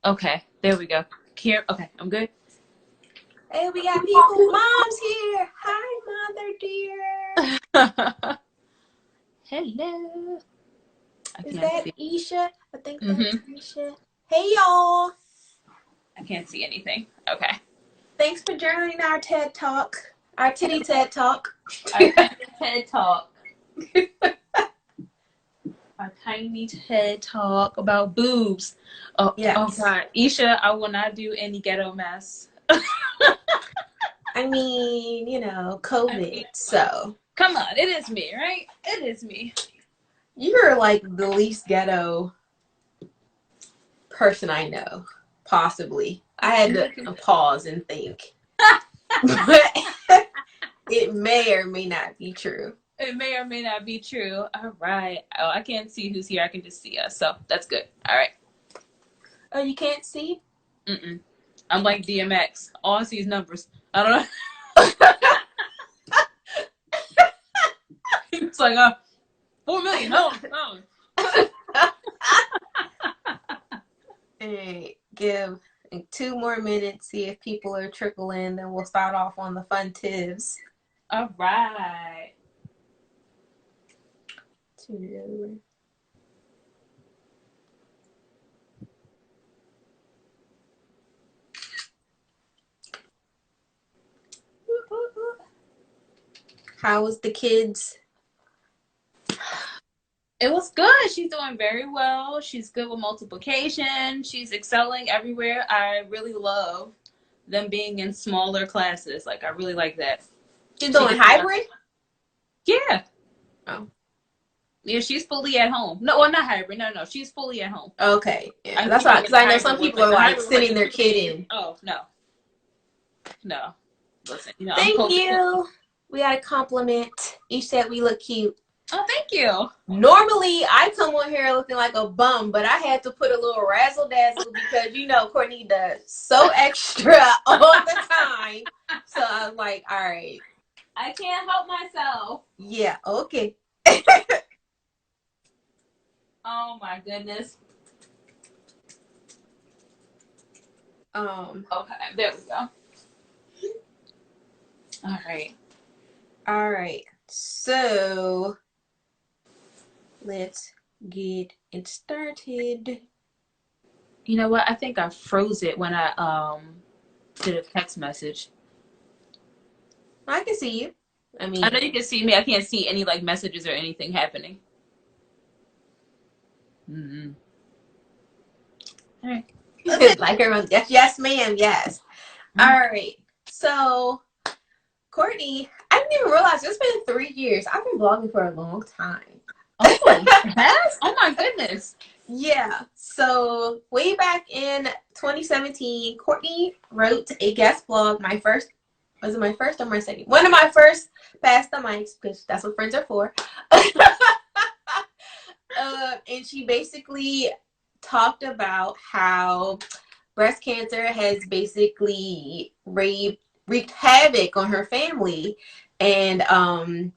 Okay, there we go. Here, okay, I'm good. Hey, we got people. Mom's here. Hi, mother dear. Hello. I Is can't that see. Isha? I think that's Mm-hmm. Isha. Hey, y'all. I can't see anything. Okay. Thanks for joining our TED Talk, our titty TED Talk. Our tiny TED talk. Our tiny TED talk about boobs. Oh, oh Yes. God, Isha, I will not do any ghetto mess. I mean, I mean, COVID. So come on, it is me, right? It is me. you're like the least ghetto person I know, possibly. I had to pause and think. But it may or may not be true. It may or may not be true. All right. Oh, I can't see who's here. I can just see us. So that's good. All right. Oh, you can't see? Mm-mm. I'm like DMX. All I see is numbers. I don't know. It's like 4 million. Oh. Hey, give 2 more minutes, see if people are trickling, then we'll start off on the fun tips. All right. How was the kids? It was good. She's doing very well. She's good with multiplication. She's excelling everywhere. I really love them being in smaller classes. Like I really like that. She's She doing gets hybrid? yeah. Oh, Yeah, she's fully at home. No, well, not hybrid. No. She's fully at home. okay. Yeah, I that's think why, of because the I know some hybrid was people like are the like hybrid was like sending the their 2 kid days. in. Oh no. Listen, I'm Thank COVID. you. We got a compliment. Each said we look cute. Oh, thank you. Normally, I come on here looking like a bum, but I had to put a little razzle dazzle because Courtney does so extra all the time. So I was like, all right, I can't help myself. yeah, okay. Oh my goodness. Okay, there we go. All right. All right. So let's get it started. You know what? I think I froze it when I did a text message. I can see you. I I mean, know you can see me. I can't see any like messages or anything happening. Mm-hmm. All right. like everyone, yes, ma'am, yes. All right. So Courtney, I didn't even realize it's been 3 years. I've been blogging for a long time. Oh, it has? Oh my goodness. Yeah. So way back in 2017, Courtney wrote a guest blog. Was it my first or my second? One of my first past the mics, because that's what friends are for. And she basically talked about how breast cancer has basically wreaked havoc on her family, and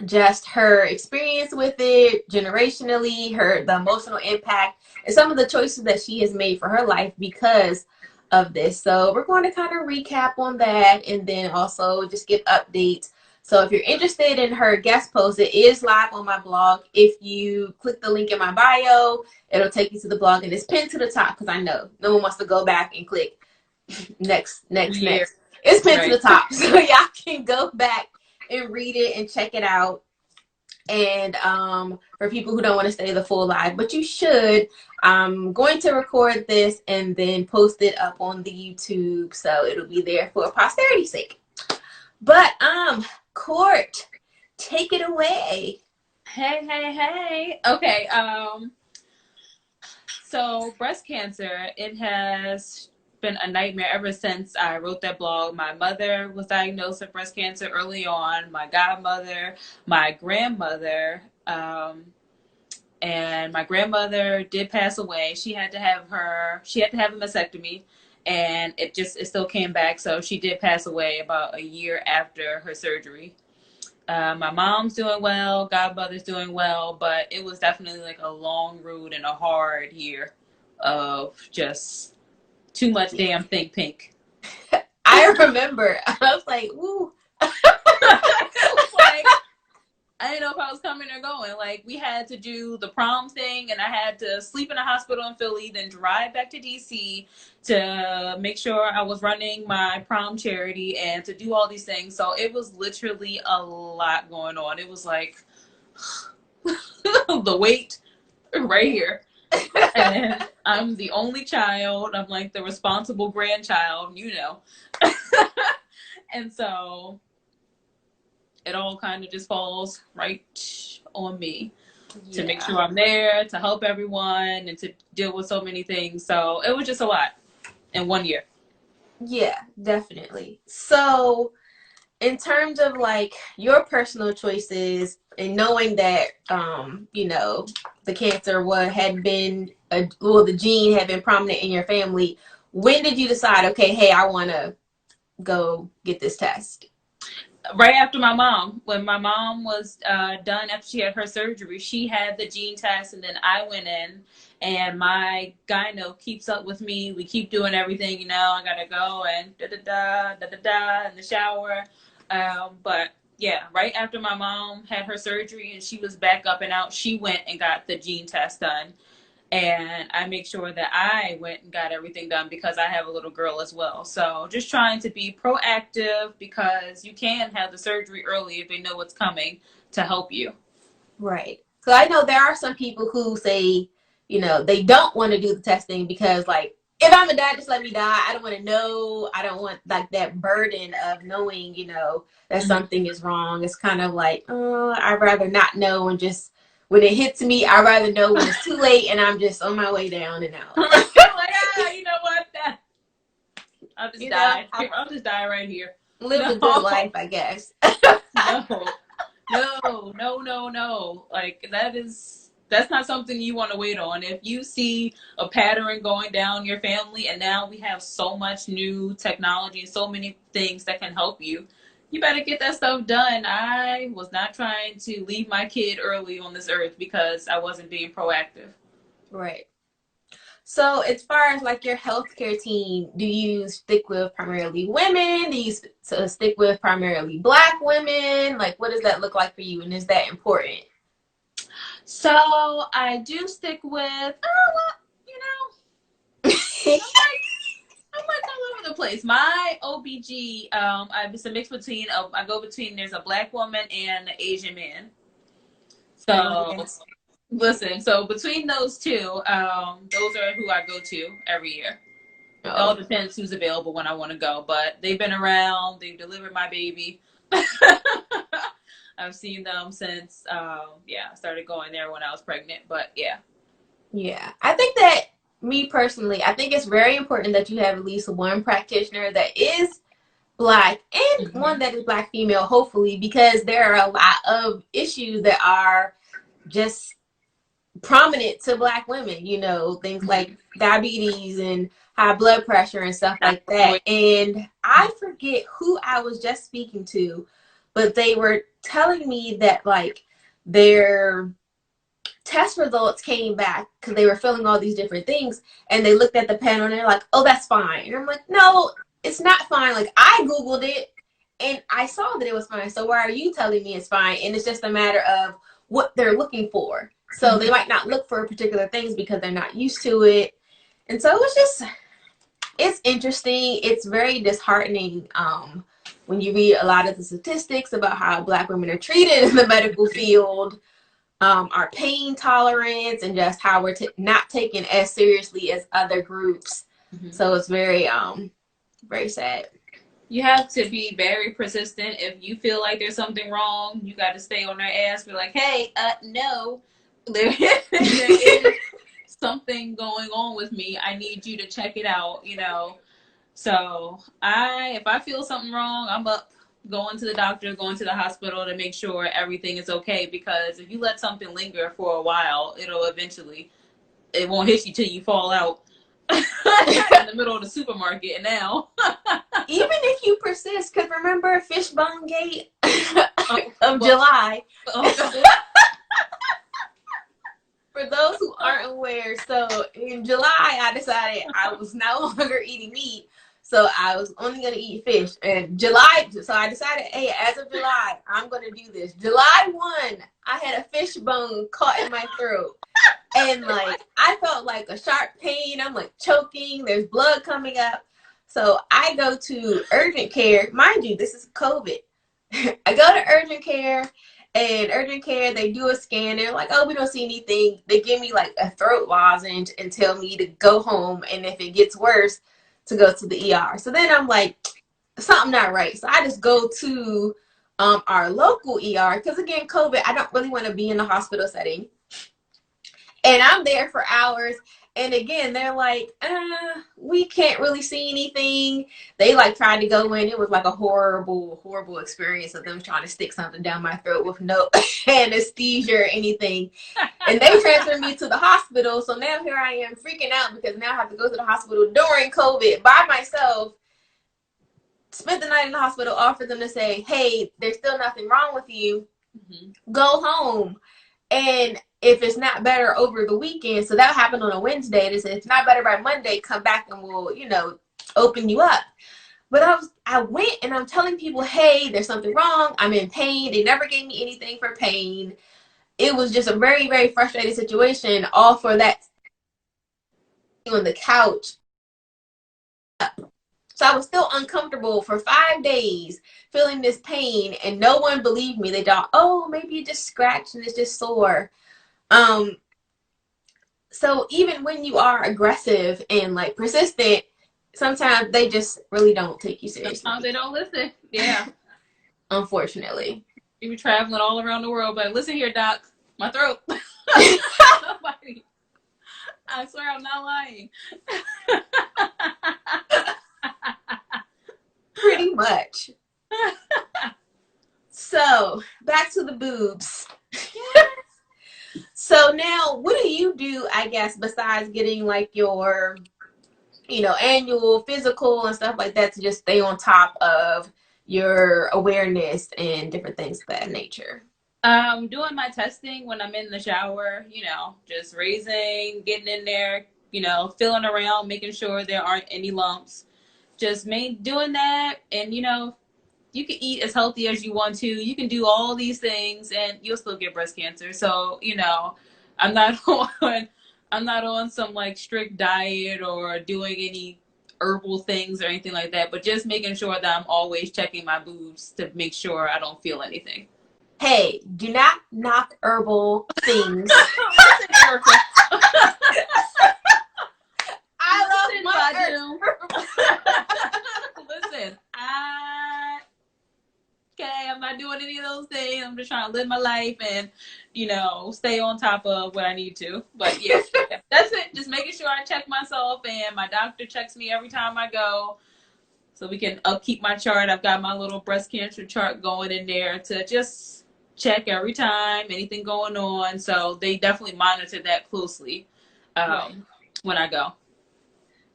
just her experience with it generationally, the emotional impact, and some of the choices that she has made for her life because of this. So we're going to kind of recap on that and then also just give updates. So if you're interested in her guest post, it is live on my blog. If you click the link in my bio, it'll take you to the blog, and it's pinned to the top because I know no one wants to go back and click next. Yeah. It's pinned to Right. the top, so y'all can go back and read it and check it out. And for people who don't want to stay the full live, but you should, I'm going to record this and then post it up on the YouTube, so it'll be there for posterity's sake. But Court, take it away. Hey. Okay. So breast cancer, it has been a nightmare ever since I wrote that blog. My mother was diagnosed with breast cancer early on, my godmother, my grandmother, and my grandmother did pass away. She had to have a mastectomy, and it still came back. So she did pass away about a year after her surgery. My mom's doing well, godmother's doing well, but it was definitely like a long road and a hard year of just Too much damn think pink. I remember. I was like, "Ooh." Like, I didn't know if I was coming or going. Like, we had to do the prom thing, and I had to sleep in a hospital in Philly, then drive back to DC to make sure I was running my prom charity and to do all these things. So it was literally a lot going on. It was like the weight right here. And I'm the only child. I'm like the responsible grandchild, you know. And so it all kind of just falls right on me to make sure I'm there, to help everyone, and to deal with so many things. So it was just a lot in 1 year. Yeah, definitely. So, in terms of like your personal choices and knowing that, you know, the cancer had been, the gene had been prominent in your family, when did you decide, okay, hey, I want to go get this test? Right after my mom, when my mom was done after she had her surgery, she had the gene test, and then I went in, and my gyno keeps up with me. We keep doing everything, you know. I gotta go and da da da da da da in the shower, but yeah, right after my mom had her surgery and she was back up and out, she went and got the gene test done. And I make sure that I went and got everything done because I have a little girl as well. So just trying to be proactive, because you can have the surgery early if they know what's coming to help you. Right. So I know there are some people who say, you know, they don't want to do the testing because, like, if I'm a die, just let me die. I don't want to know. I don't want like that burden of knowing, you know, that something is wrong. It's kind of like, oh, I'd rather not know, and just when it hits me, I'd rather know when it's too late and I'm just on my way down and out. Like, you know what? I'll just die. I'll just die right here. Live a good life, I guess. No. Like, that's not something you want to wait on. If you see a pattern going down your family, and now we have so much new technology and so many things that can help you, you better get that stuff done. I was not trying to leave my kid early on this earth because I wasn't being proactive. Right. So as far as like your healthcare team, do you stick with primarily women? Do you stick with primarily Black women? Like, what does that look like for you? And is that important? So I do stick with, you know, I'm like all over the place. My OBG, it's a mix between, there's a Black woman and an Asian man. So listen, so between those two, those are who I go to every year. It all depends who's available when I want to go, but they've been around. They've delivered my baby. I've seen them since, I started going there when I was pregnant, but yeah. Yeah, I think that, me personally, I think it's very important that you have at least one practitioner that is Black and one that is Black female, hopefully, because there are a lot of issues that are just prominent to Black women, you know, things like diabetes and high blood pressure and stuff like that. And I forget who I was just speaking to, but they were telling me that like their test results came back because they were filling all these different things, and they looked at the panel and they're like, oh, that's fine. And I'm like, no, it's not fine. Like, I Googled it and I saw that it was fine. So why are you telling me it's fine? And it's just a matter of what they're looking for. So they might not look for particular things because they're not used to it. And so it's interesting. It's very disheartening when you read a lot of the statistics about how Black women are treated in the medical field, our pain tolerance, and just how we're not taken as seriously as other groups. So it's very, very sad. You have to be very persistent. If you feel like there's something wrong, you got to stay on their ass. Be like, hey, no, there is something going on with me. I need you to check it out, you know. So if I feel something wrong, I'm up going to the doctor, going to the hospital to make sure everything is okay. Because if you let something linger for a while, it won't hit you till you fall out in the middle of the supermarket. And now, even if you persist, because remember Fishbone Gate of July. For those who aren't aware, so in July, I decided I was no longer eating meat. So I was only going to eat fish. And July, so I decided, hey, as of July, I'm going to do this. July 1, I had a fish bone caught in my throat. And like, I felt like a sharp pain. I'm like choking. There's blood coming up. So I go to urgent care. Mind you, this is COVID. I go to urgent care. And urgent care, they do a scan. They're like, oh, we don't see anything. They give me like a throat lozenge and tell me to go home. And if it gets worse, to go to the ER. So then I'm like, something not right. So I just go to our local ER because again, COVID, I don't really want to be in the hospital setting. And I'm there for hours. And again, they're like, we can't really see anything. They like tried to go in. It was like a horrible, horrible experience of them trying to stick something down my throat with no anesthesia or anything. And they transferred me to the hospital. So now here I am freaking out because now I have to go to the hospital during COVID by myself. Spent the night in the hospital, offered them to say, hey, there's still nothing wrong with you. Mm-hmm. Go home. And if it's not better over the weekend, so that happened on a Wednesday, they said, if it's not better by Monday, come back and we'll, open you up. But I went and I'm telling people, hey, there's something wrong. I'm in pain. They never gave me anything for pain. It was just a very, very frustrating situation, all for that on the couch. So I was still uncomfortable for 5 days, feeling this pain, and no one believed me. They thought, oh, maybe you just scratched and it's just sore. So even when you are aggressive and like persistent, sometimes they just really don't take you seriously. Sometimes they don't listen. Yeah. Unfortunately. You be traveling all around the world, but listen here, doc, my throat. Nobody. I swear I'm not lying. Pretty much. So back to the boobs. So now, what do you do, I guess, besides getting like your, annual physical and stuff like that to just stay on top of your awareness and different things of that nature? Doing my testing when I'm in the shower, just raising, getting in there, feeling around, making sure there aren't any lumps. Just doing that, and you can eat as healthy as you want to. You can do all these things, and you'll still get breast cancer. So I'm not on some like strict diet or doing any herbal things or anything like that. But just making sure that I'm always checking my boobs to make sure I don't feel anything. Hey, do not knock herbal things. I love my Listen, I'm not doing any of those things. I'm just trying to live my life and, stay on top of what I need to. But yeah, that's it. Just making sure I check myself, and my doctor checks me every time I go, so we can upkeep my chart. I've got my little breast cancer chart going in there to just check every time, anything going on. So they definitely monitor that closely when I go.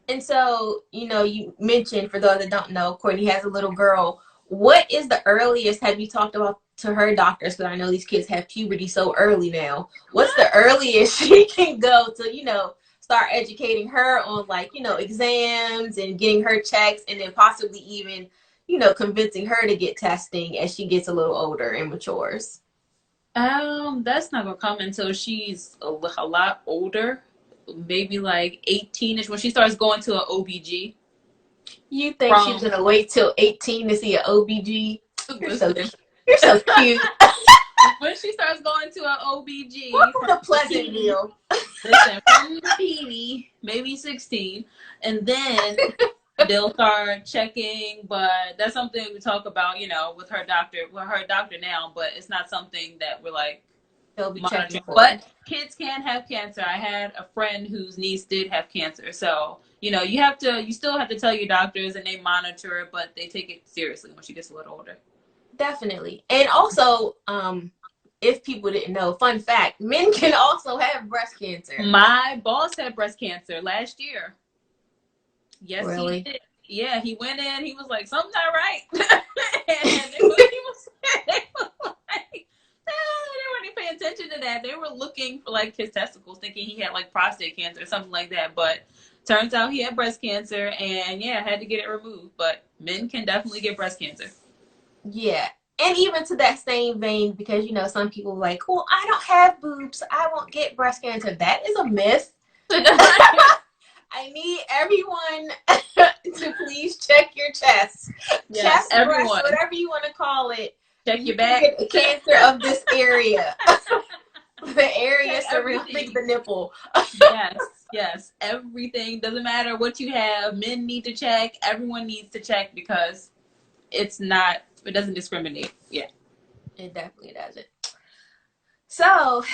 And so, you mentioned, for those that don't know, Courtney has a little girl. What is the earliest, have you talked about to her doctors? Because I know these kids have puberty so early now. What's the earliest she can go to, start educating her on like, exams and getting her checks, and then possibly even, convincing her to get testing as she gets a little older and matures? That's not gonna come until she's a lot older. Maybe like 18ish, when she starts going to an OBG. You think she's gonna wait till 18 to see an OBG? You're so cute. When she starts going to an OBG, welcome to Pleasantville. Listen, from the PD, maybe 16, and then they'll start checking. But that's something we talk about, with her doctor now. But it's not something that we're like, they'll be checking for. But kids can have cancer. I had a friend whose niece did have cancer. So, you still have to tell your doctors, and they monitor it, but they take it seriously when she gets a little older. Definitely. And also, if people didn't know, fun fact, men can also have breast cancer. My boss had breast cancer last year. Yes, really? He did. Yeah, he went in, he was like, something's not right. And he was like, they weren't paying attention to that. They were looking for like his testicles, thinking he had like prostate cancer or something like that. But turns out he had breast cancer, and yeah, had to get it removed. But men can definitely get breast cancer. Yeah. And even to that same vein, because you know, some people are like, well, I don't have boobs, so I won't get breast cancer. That is a myth. I need everyone to please check your chest. Yes, Chest, breast, everyone. whatever you want to call it. Check You your can back. get a cancer of this area. The area Check surrounding everything. the nipple. Yes, yes. Everything. Doesn't matter what you have. Men need to check. Everyone needs to check because it doesn't discriminate. Yeah. It definitely doesn't. So,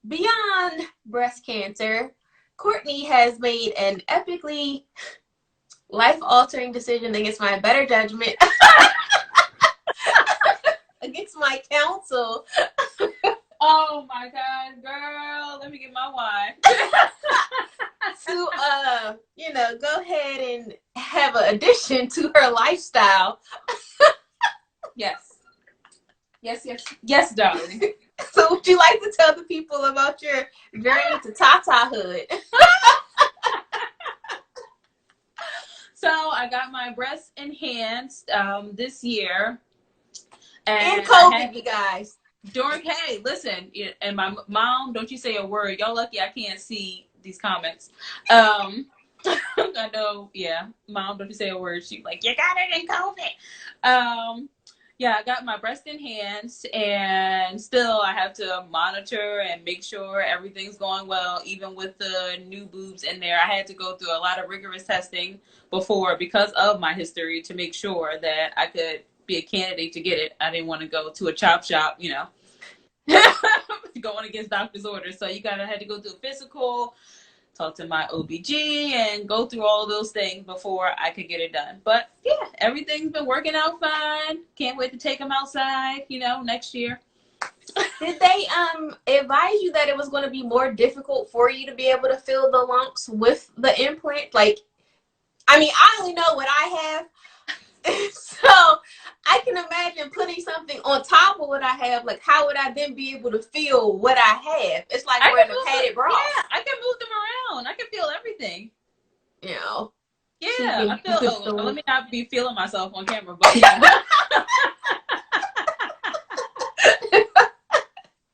beyond breast cancer, Courtney has made an epically life-altering decision against my better judgment, against my counsel. Oh my God, girl. Let me get my wine. To go ahead and have an addition to her lifestyle. Yes. Yes, yes. Yes, darling. So would you like to tell the people about your journey to Tata-hood? So I got my breasts enhanced this year. And And COVID, you guys. hey, listen, and my mom, don't you say a word. Y'all lucky I can't see these comments. I know, yeah. Mom, don't you say a word. She's like, you got it in COVID. Yeah, I got my breast enhanced, and still I have to monitor and make sure everything's going well, even with the new boobs in there. I had to go through a lot of rigorous testing before because of my history to make sure that I could be a candidate to get it. I didn't want to go to a chop shop, going against doctor's orders. So had to go through a physical, talk to my OBG, and go through all those things before I could get it done. But yeah, everything's been working out fine. Can't wait to take them outside, next year. Did they advise you that it was going to be more difficult for you to be able to fill the lumps with the implant? Like, I mean, I only know what I have. So I can imagine putting something on top of what I have. Like, how would I then be able to feel what I have? It's like wearing a padded bra. Yeah, I can move them around. I can feel everything. Yeah, I feel. Let me not be feeling myself on camera, but yeah.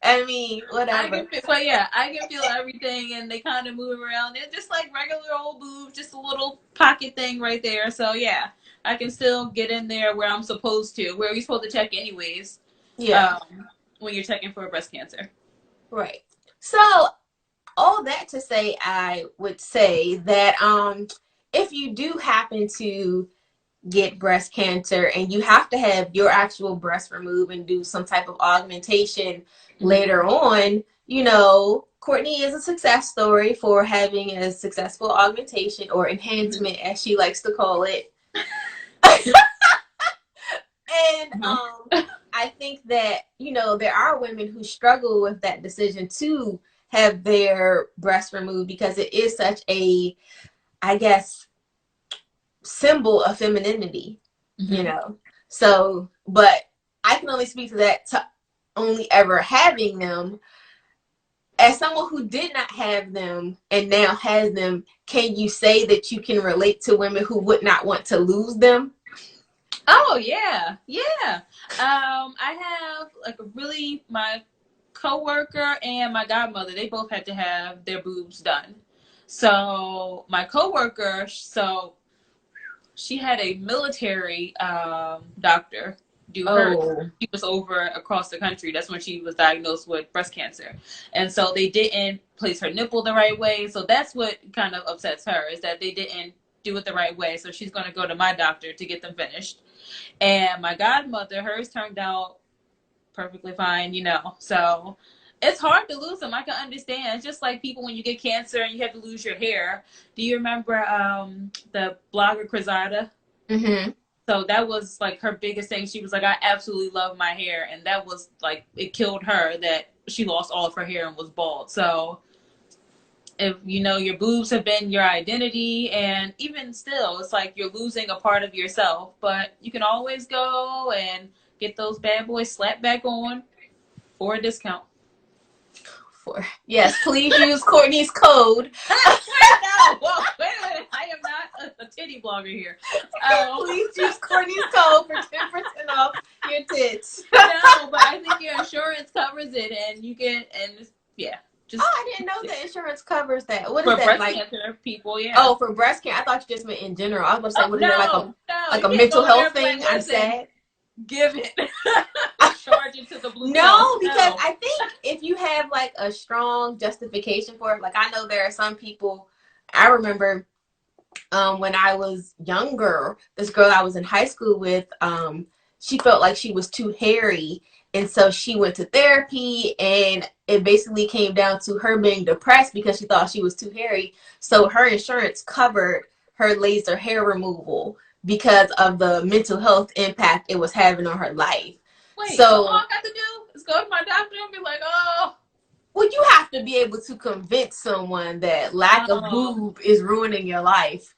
I mean, whatever. I can feel everything, and they kind of move around. They're just like regular old boobs, just a little pocket thing right there. So yeah, I can still get in there where I'm supposed to. Where are you supposed to check anyways? Yeah. When you're checking for breast cancer. Right. So all that to say, I would say that if you do happen to get breast cancer and you have to have your actual breast removed and do some type of augmentation later on, Courtney is a success story for having a successful augmentation or enhancement, as she likes to call it. And I think that, there are women who struggle with that decision to have their breast removed because it is such a, I guess, symbol of femininity, So, but I can only speak to that, to only ever having them. As someone who did not have them and now has them, can you say that you can relate to women who would not want to lose them? Oh yeah. I have my coworker and my godmother, they both had to have their boobs done. So my coworker, she had a military doctor do her. She was over across the country. That's when she was diagnosed with breast cancer. And so they didn't place her nipple the right way. So that's what kind of upsets her, is that they didn't do it the right way. So she's going to go to my doctor to get them finished. And my godmother, hers turned out perfectly fine, So it's hard to lose them. I can understand. It's just like people when you get cancer and you have to lose your hair. Do you remember the blogger Cruzada? Mm-hmm. So that was like her biggest thing. She was like, I absolutely love my hair. And that was like, it killed her that she lost all of her hair and was bald. So if your boobs have been your identity, and even still, it's like you're losing a part of yourself, but you can always go and get those bad boys slapped back on for a discount. Yes, please use Courtney's code. Wait, no. Whoa, wait a minute. I am not a titty blogger here. Please use Courtney's code for 10% off your tits. No, but I think your insurance covers it, and you get yeah. Just, I didn't know that insurance covers that. What is for that breast like? cancer people, yeah. Oh, for breast cancer. I thought you just meant in general. I was about to say, Oh what is that no, no, like you a can't mental go there health and be like, thing? I'm listen, sad. give it. Charge it to the Blue Cross. No, because No. I think if you have like a strong justification for it, like I know there are some people. I remember when I was younger, this girl I was in high school with, she felt like she was too hairy. And so she went to therapy, and it basically came down to her being depressed because she thought she was too hairy. So her insurance covered her laser hair removal because of the mental health impact it was having on her life. Wait, so all So, I got to do is go to my doctor and be like, oh, well, you have to be able to convince someone that lack of oh. boob is ruining your life.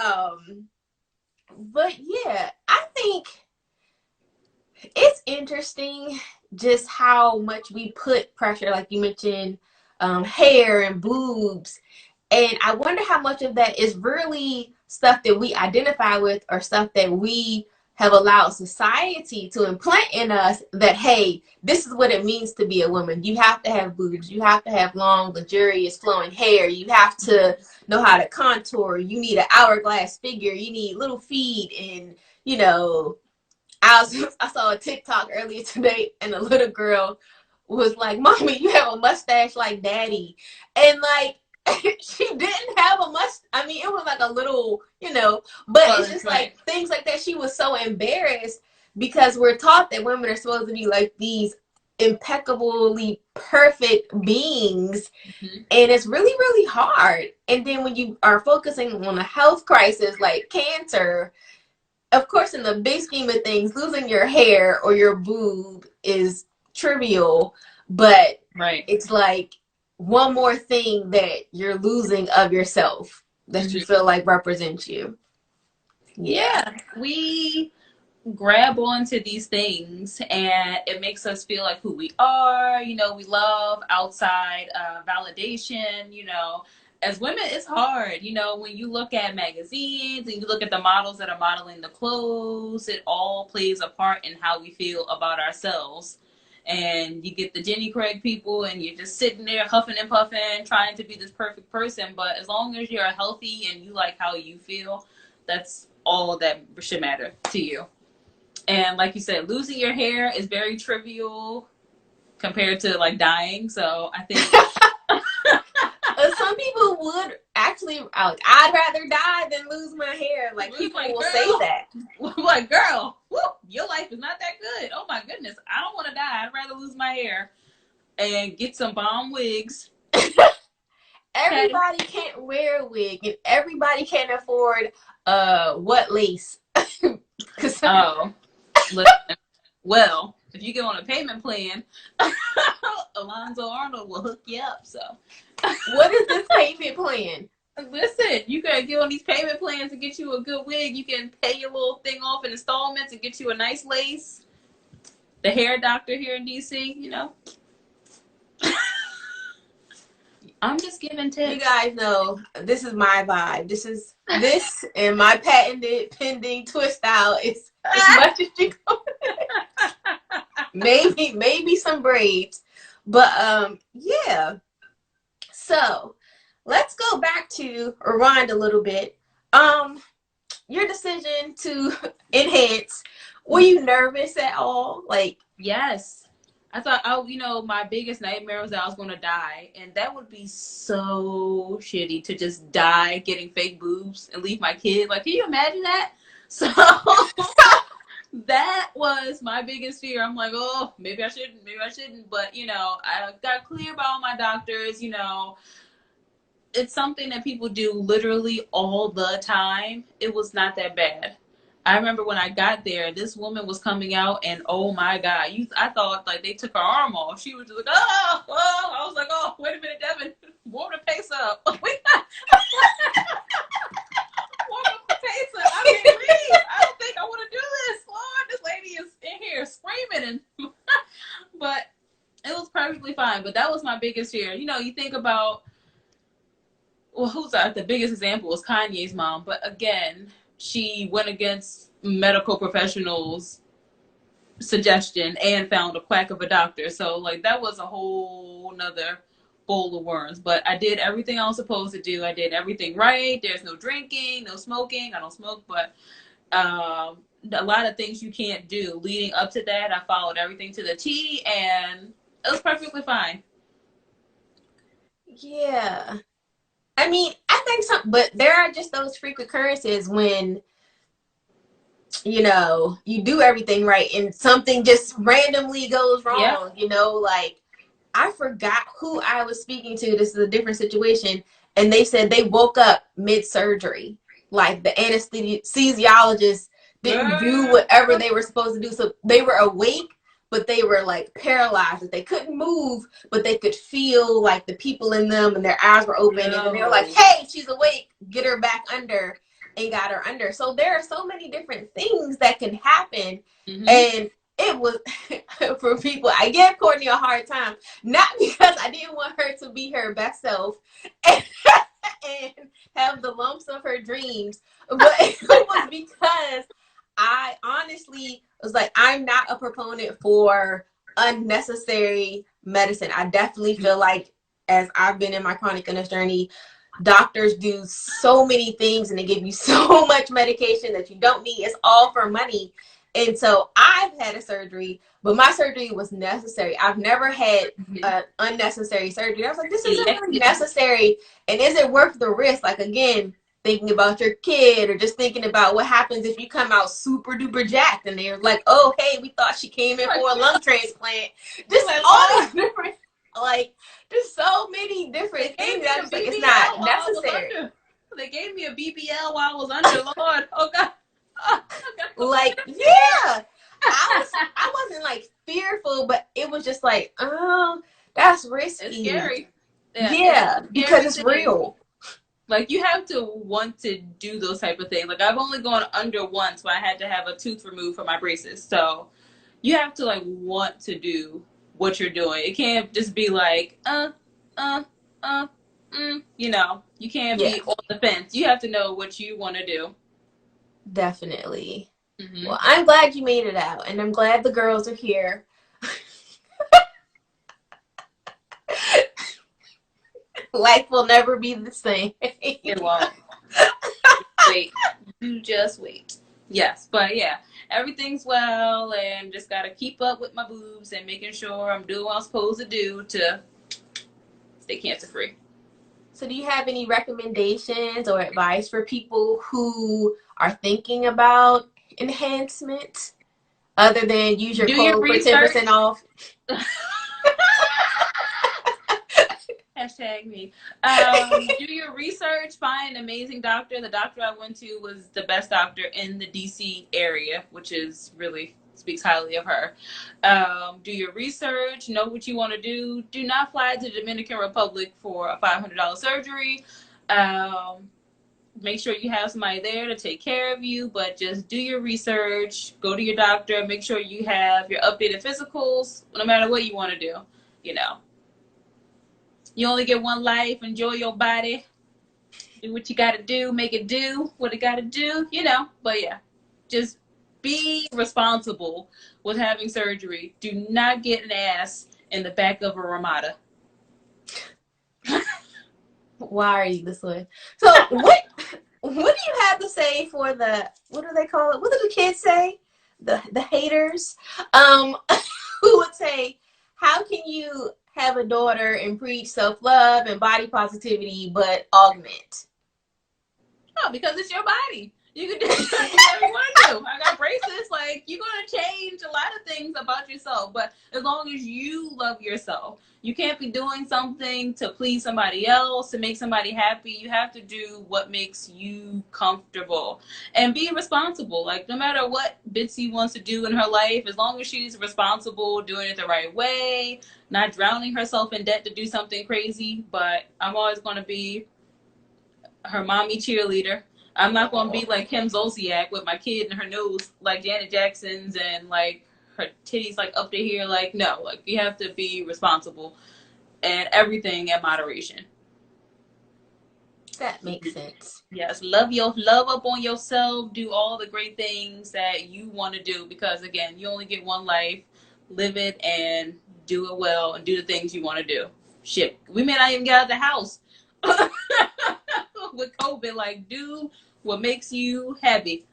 Um, but yeah, I think it's interesting just how much we put pressure, like you mentioned, hair and boobs. And I wonder how much of that is really stuff that we identify with or stuff that we have allowed society to implant in us that, hey, this is what it means to be a woman. You have to have boobs. You have to have long, luxurious, flowing hair. You have to know how to contour. You need an hourglass figure. You need little feet. And, you know, I saw a TikTok earlier today, and a little girl was like, "Mommy, you have a mustache like Daddy," and like she didn't have a mustache. I mean, it was like a little, but it's just Right. like things like that. She was so embarrassed because we're taught that women are supposed to be like these impeccably perfect beings, Mm-hmm. and it's really, really hard. And then when you are focusing on a health crisis like cancer, of course, in the big scheme of things, losing your hair or your boob is trivial, but Right. it's like one more thing that you're losing of yourself that you Mm-hmm. feel like represents you. Yeah. Yeah, we grab onto these things and it makes us feel like who we are. We love outside validation. As women, it's hard. When you look at magazines and you look at the models that are modeling the clothes, it all plays a part in how we feel about ourselves. And you get the Jenny Craig people, and you're just sitting there huffing and puffing, trying to be this perfect person. But as long as you're healthy and you like how you feel, that's all that should matter to you. And like you said, losing your hair is very trivial compared to like dying. So I think Some people would actually, I'd rather die than lose my hair. Like, people like, will say girl, that. like, girl, whoop, your life is not that good. Oh my goodness, I don't want to die. I'd rather lose my hair and get some bomb wigs. Okay. Everybody can't wear a wig, and everybody can't afford what lace. Oh, listen. Well, if you get on a payment plan, Alonzo Arnold will hook you up. So, what is this payment plan? listen, you can get on these payment plans and get you a good wig. You can pay your little thing off in installments and get you a nice lace. The hair doctor here in DC. I'm just giving tips. You guys know this is my vibe. This and my patented pending twist out is as much as you go. maybe some braids. But yeah. So let's go back to rewind a little bit. Your decision to enhance. Were you nervous at all? Like, Yes. I thought, my biggest nightmare was that I was going to die. And that would be so shitty to just die getting fake boobs and leave my kid. Like, can you imagine that? So that was my biggest fear. I'm like, oh, maybe I shouldn't. But, I got clear by all my doctors, it's something that people do literally all the time. It was not that bad. I remember when I got there, this woman was coming out, and oh my god, I thought like they took her arm off. She was just like, oh, oh. I was like, oh, wait a minute, Devin, warm the pace up. Warm up the pace up. I can't breathe. I don't think I want to do this. Lord, this lady is in here screaming, and but biggest fear. You know, you think about, well, who's the biggest example was Kanye's mom, but again, she went against medical professionals' suggestion and found a quack of a doctor. So like that was a whole nother bowl of worms. But I did everything I was supposed to do. I did everything right. There's no drinking, no smoking. I don't smoke, but a lot of things you can't do. Leading up to that, I followed everything to the T, and it was perfectly fine. Yeah. I mean, I think some, but there are just those freak occurrences when, you know, you do everything right and something just randomly goes Yeah. wrong, you know, like I forgot who I was speaking to. This is a different situation. And they said they woke up mid surgery. Like the anesthesiologist didn't do whatever they were supposed to do. So they were awake, but they were like paralyzed. They couldn't move, but they could feel like the people in them and their eyes were open. And then they were like, hey, she's awake. Get her back under, and got her under. So there are so many different things that can happen. Mm-hmm. And it was for people. I gave Courtney a hard time, not because I didn't want her to be her best self and have the lumps of her dreams, but it was because I honestly was like, I'm not a proponent for unnecessary medicine. I definitely feel like, as I've been in my chronic illness journey, doctors do so many things and they give you so much medication that you don't need. It's all for money. And so I've had a surgery, but my surgery was necessary. I've never had unnecessary surgery. I was like, this isn't really necessary. And is it worth the risk? Like, again, thinking about your kid, or just thinking about what happens if you come out super duper jacked and they're like, oh, hey, we thought she came in for a lung transplant. Just like all these different, like, there's so many different things. I was like, it's not necessary. They gave me a BBL while I was under. Lord, oh God. Like, yeah, I wasn't like fearful, but it was just like, oh, that's risky. It's scary. Yeah, because it's real. Like, you have to want to do those type of things. Like, I've only gone under once where I had to have a tooth removed for my braces. So you have to like want to do what you're doing. It can't just be like, you know, you can't be on the fence. You have to know what you want to do. Definitely. Mm-hmm. Well, I'm glad you made it out, and I'm glad the girls are here. Life will never be the same. It won't. Wait. You just wait. Yes, but yeah, everything's well, and just gotta keep up with my boobs and making sure I'm doing what I'm supposed to do to stay cancer free. So do you have any recommendations or advice for people who are thinking about enhancement, other than use your code for 10% off? Hashtag me. Do your research, find an amazing doctor. The doctor I went to was the best doctor in the DC area, which is really speaks highly of her. Do your research, know what you want to do. Do not fly to the Dominican Republic for a $500 surgery. Make sure you have somebody there to take care of you, but just do your research, go to your doctor, make sure you have your updated physicals, no matter what you want to do, you know. You only get one life, enjoy your body, do what you got to do, make it do what it got to do, you know. But yeah, just be responsible with having surgery. Do not get an ass in the back of a Ramada. Why are you this way? So what do you have to say for the, what do they call it? What do the kids say? The haters, who would say, how can you have a daughter and preach self-love and body positivity but augment? Oh, because it's your body. You can do whatever you want to do. I got braces. Like, you're going to change a lot of things about yourself. But as long as you love yourself, you can't be doing something to please somebody else, to make somebody happy. You have to do what makes you comfortable and be responsible. Like, no matter what Bitsy wants to do in her life, as long as she's responsible, doing it the right way, not drowning herself in debt to do something crazy. But I'm always going to be her mommy cheerleader. I'm not going to be like Kim Zolciak with my kid in her nose like Janet Jackson's and like her titties like up to here. Like, no, like, you have to be responsible. and everything in moderation. That makes sense. Yes, love up on yourself. Do all the great things that you want to do because again, you only get one life. Live it and do it well and do the things you want to do. Shit, we may not even get out of the house with COVID. Like, do what makes you happy.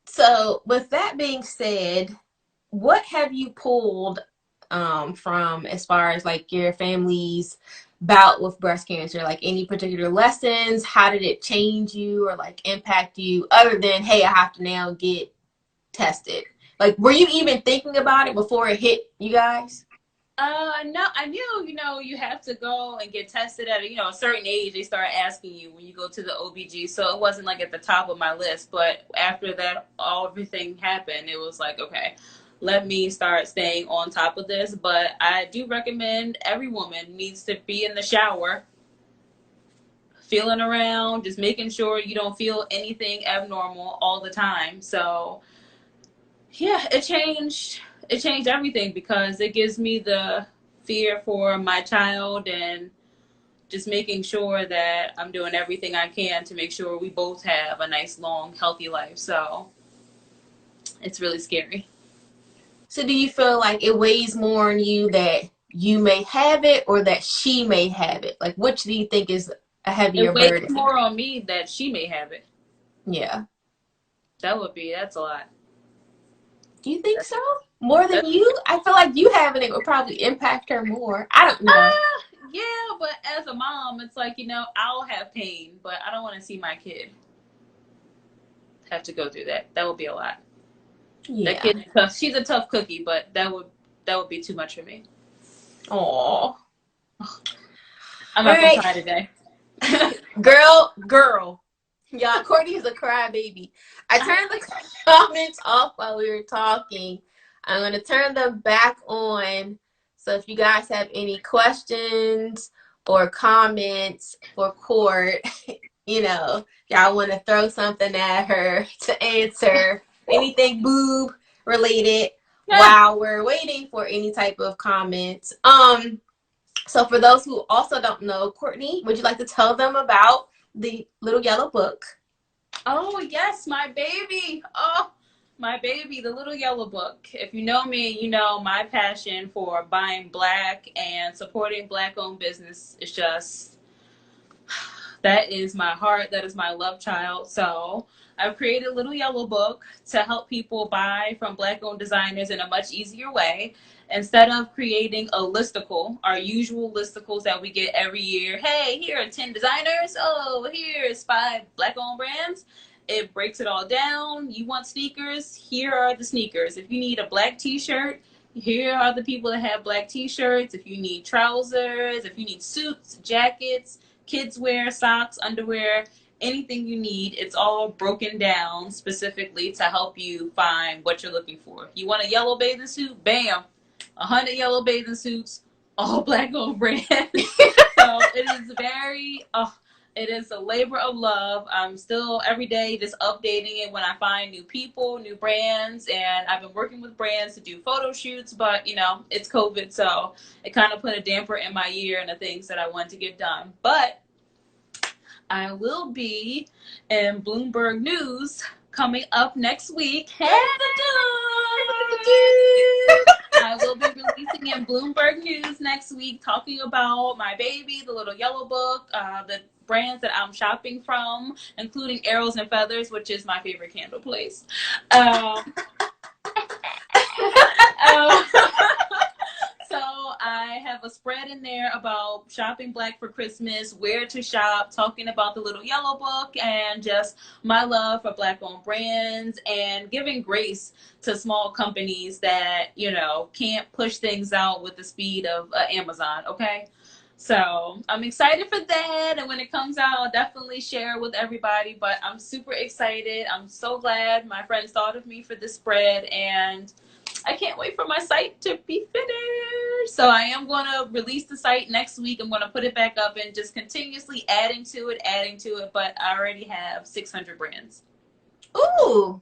So, with that being said, what have you pulled from as far as like your family's bout with breast cancer? Like any particular lessons? How did it change you or like impact you other than, hey, I have to now get tested? Like, were you even thinking about it before it hit you guys? No, I knew, you have to go and get tested at a certain age. They start asking you when you go to the OBG. So it wasn't like at the top of my list. But after that, everything happened. It was like, okay, let me start staying on top of this. But I do recommend every woman needs to be in the shower, feeling around, just making sure you don't feel anything abnormal all the time. So yeah, it changed everything because it gives me the fear for my child and just making sure that I'm doing everything I can to make sure we both have a nice long healthy life. So it's really scary. So, do you feel like it weighs more on you that you may have it or that she may have it? Like, which do you think is a heavier It weighs burden? more on me that she may have it. Yeah. That's a lot. Do you think That's, so? More than that's you? I feel like you having it would probably impact her more. I don't know. yeah, but as a mom, it's like, I'll have pain, but I don't want to see my kid have to go through that. That would be a lot. That Yeah. kid is tough. She's a tough cookie, but that would be too much for me. Aw. I'm All apple right. pie today. Girl. Y'all, Courtney is a crybaby. I turned the comments off while we were talking. I'm going to turn them back on. So if you guys have any questions or comments for Court, y'all want to throw something at her to answer anything boob related while we're waiting for any type of comments. So for those who also don't know, Courtney, would you like to tell them about the little yellow book? Oh yes, my baby. Oh, my baby, the little yellow book. If you know me, you know my passion for buying black and supporting black-owned business is just that is my heart. That is my love child. So I've created a little yellow book to help people buy from black-owned designers in a much easier way. Instead of creating a listicle, our usual listicles that we get every year, hey, here are 10 designers. Oh, here's 5 black-owned brands. It breaks it all down. You want sneakers? Here are the sneakers. If you need a black t-shirt, here are the people that have black t-shirts. If you need trousers, if you need suits, jackets, kids wear, socks, underwear, anything you need, it's all broken down specifically to help you find what you're looking for. You want a yellow bathing suit? Bam! 100 yellow bathing suits, all black owned brand. So it is a labor of love. I'm still every day just updating it when I find new people, new brands, and I've been working with brands to do photo shoots, but it's COVID, so it kind of put a damper in my year and the things that I want to get done. But I will be in Bloomberg News coming up next week. Hey! I will be releasing in Bloomberg News next week talking about my baby, the little yellow book, the brands that I'm shopping from, including Arrows and Feathers, which is my favorite candle place. Um, um, so I have a spread in there about shopping black for Christmas, where to shop, talking about the little yellow book, and just my love for black-owned brands and giving grace to small companies that can't push things out with the speed of Amazon. Okay. So I'm excited for that, and when it comes out, I'll definitely share with everybody. But I'm super excited. I'm so glad my friends thought of me for this spread, and I can't wait for my site to be finished. So I am going to release the site next week. I'm going to put it back up and just continuously adding to it. But I already have 600 brands. Ooh,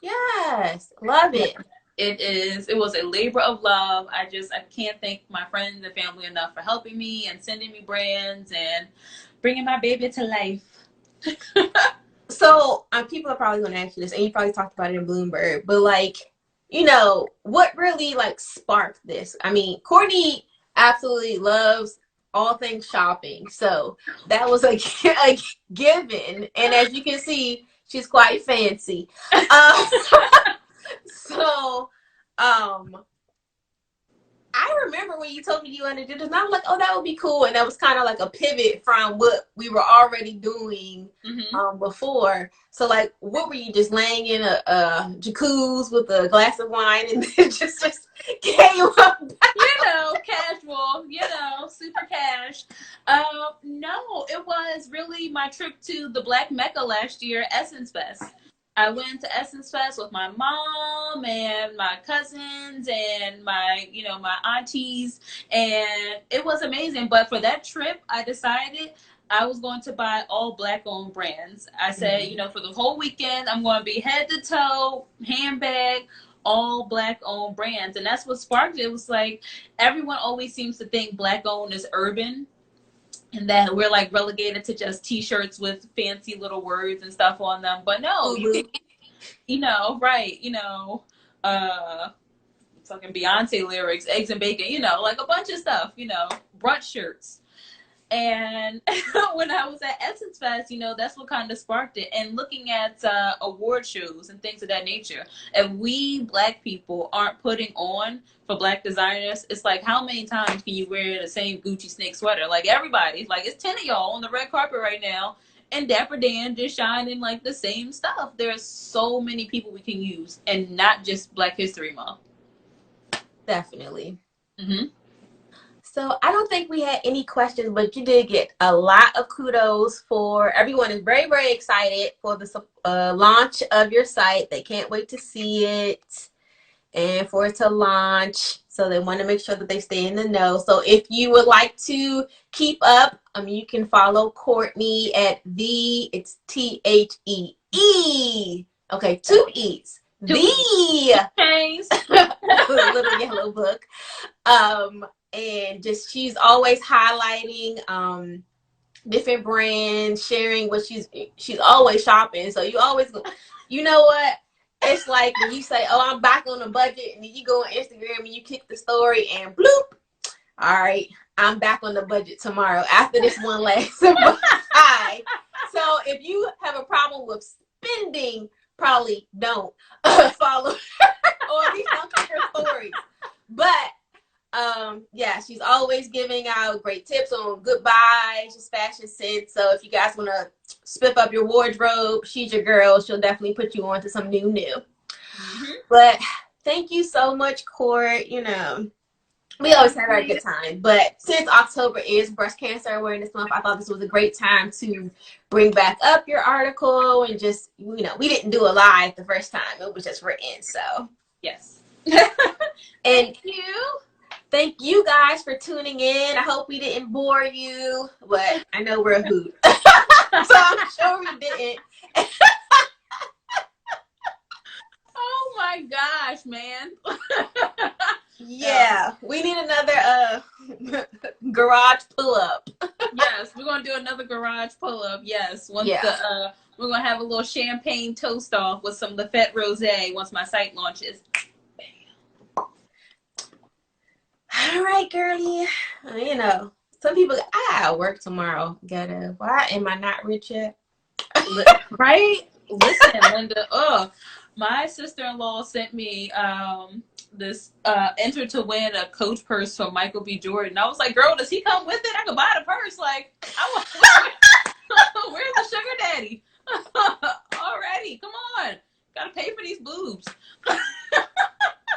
yes, love Yeah. it. It was a labor of love. I can't thank my friends and family enough for helping me and sending me brands and bringing my baby to life. So people are probably going to ask you this, and you probably talked about it in Bloomberg, but like, what really like sparked this? I mean, Courtney absolutely loves all things shopping, so that was a given. And as you can see, she's quite fancy. Um, so, um, I remember when you told me you wanted to do this, and I was like, oh, that would be cool. And that was kind of like a pivot from what we were already doing before. So, like, what were you just laying in a jacuzzi with a glass of wine and then just came up? Casual, super cash. No, it was really my trip to the Black Mecca last year, Essence Fest. I went to Essence Fest with my mom and my cousins and my aunties, and it was amazing. But for that trip, I decided I was going to buy all Black-owned brands. I said, for the whole weekend, I'm going to be head to toe, handbag, all Black-owned brands. And that's what sparked it. It was like everyone always seems to think Black-owned is urban, and that we're like relegated to just t-shirts with fancy little words and stuff on them. But no, you can, right, fucking Beyonce lyrics, eggs and bacon, like a bunch of stuff, brunch shirts. And when I was at Essence Fest, that's what kind of sparked it. And looking at award shows and things of that nature, if we Black people aren't putting on for Black designers, it's like, how many times can you wear the same Gucci snake sweater? Like, everybody, like, it's 10 of y'all on the red carpet right now, and Dapper Dan just shining like the same stuff. There's so many people we can use, and not just Black History Month. Definitely. So I don't think we had any questions, but you did get a lot of kudos. For everyone is very, very excited for the launch of your site. They can't wait to see it and for it to launch. So they want to make sure that they stay in the know. So if you would like to keep up, you can follow Courtney at it's THEE. Okay, 2 E's. The little yellow book. And just she's always highlighting different brands, sharing what she's always shopping. So you always, what? It's like when you say, oh, I'm back on a budget, and then you go on Instagram and you click the story and bloop. All right, I'm back on the budget tomorrow after this one last buy. So if you have a problem with spending, probably don't follow her, or at least don't click her stories. But yeah, she's always giving out great tips on good buys, just fashion sense. So if you guys want to spiff up your wardrobe, she's your girl. She'll definitely put you on to some new. But thank you so much, Court. We always have our good time. But since October is Breast Cancer Awareness Month, I thought this was a great time to bring back up your article and just, we didn't do a live the first time. It was just written. So yes. Thank you. Thank you guys for tuning in. I hope we didn't bore you, but I know we're a hoot. So I'm sure we didn't. Oh my gosh, man. Yeah, we need another garage pull-up. Yes, we're going to do another garage pull-up. Yes, we're going to have a little champagne toast off with some Lafette Rosé once my site launches. All right, girlie. Some people, I gotta work tomorrow. Why am I not rich yet? Right? Listen, Linda. My sister-in-law sent me this enter to win a Coach purse from Michael B. Jordan. I was like, girl, does he come with it? I could buy the purse. Like, where's the sugar daddy? Already, come on. Gotta pay for these boobs.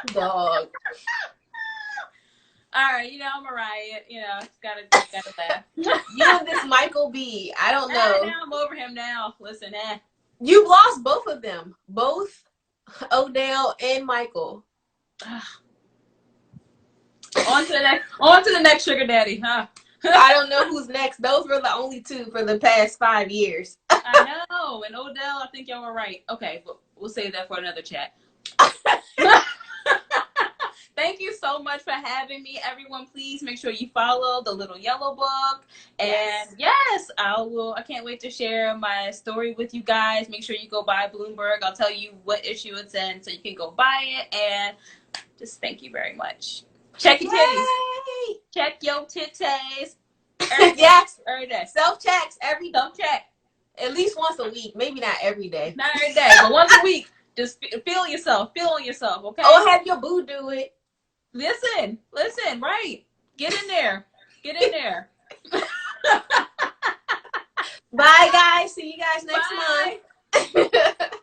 Dog. All right, I'm a riot. Just gotta laugh. You and this Michael B. I don't know. Now I'm over him now. Listen, You've lost both of them. Both Odell and Michael. On to the next sugar daddy, huh? I don't know who's next. Those were the only two for the past 5 years. I know. And Odell, I think y'all were right. Okay, but we'll save that for another chat. Thank you so much for having me. Everyone, please make sure you follow the Little Yellow Book. And Yes. yes, I can't wait to share my story with you guys. Make sure you go buy Bloomberg. I'll tell you what issue it's in so you can go buy it. And just thank you very much. Check your titties. Yay! Check your titties. Every day. Yes. Every day. Self checks every Don't check. at least once a week. Maybe not every day. Not every day, but once a week. Just feel yourself. Feel on yourself, okay? Oh, have your boo do it. Listen, right. Get in there. Get in there. Bye, guys. See you guys next Bye. month.